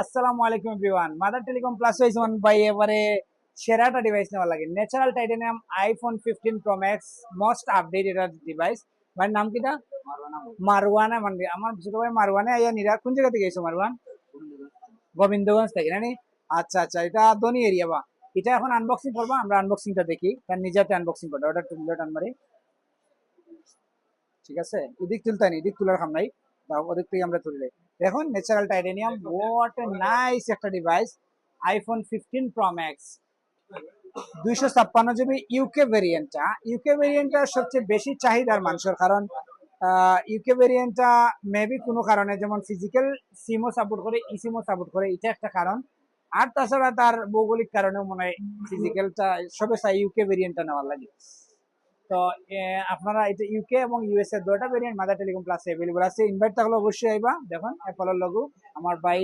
আসসালামু আলাইকুম everyone. Mother telecom plus হইছে মান ভাই এবারে সেরাটা ডিভাইস নেওয়া লাগে। Natural titanium iPhone 15 Pro max most updated device. ভাই নাম কিটা? মারওয়ানা মানে আমার ছোট ভাই মারওয়ানে আইয়া নিরা কোন জায়গা থেকে গেছো মারওয়ান? গোবিন্দগঞ্জ থেকে নানি? আচ্ছা আচ্ছা, এটা দনি এরিয়া বা এটা এখন আনবক্সিং করবা, আমরা আনবক্সিংটা দেখি কারণ নিজেতে আনবক্সিং করতে ওটা তুললে টান মারি। ঠিক আছে, এদিক তুলতানি এদিক তোলার খাম নাই, দাও ওদিক থেকে আমরা তুললে। দেখুন natural titanium, what a nice একটা device. IPhone 15 Pro Max 256 GB UK ভেরিয়েন্টটা। ইউকে ভেরিয়েন্টটা সবচেয়ে বেশি চাহিদার মানুষের, কারণ ইউকে ভেরিয়েন্টটা মেবি কোনো কারণে যেমন ফিজিক্যাল সিমও সাপোর্ট করে, ই সিমও সাপোর্ট করে, এটা একটা কারণ। আর তাছাড়া তার ভৌগোলিক কারণেও মনে হয় ফিজিক্যালটা সবে চাই ইউকে ভেরিয়েন্টটা নেওয়ার লাগে। তো আপনারা এটা ইউকে এবং ইউএস এর দুটো variant mother telecom plus available আছে। ইনভাইট থাকলে অবশ্যই আইবা। দেখুন অ্যাপলের লগো আমার ভাই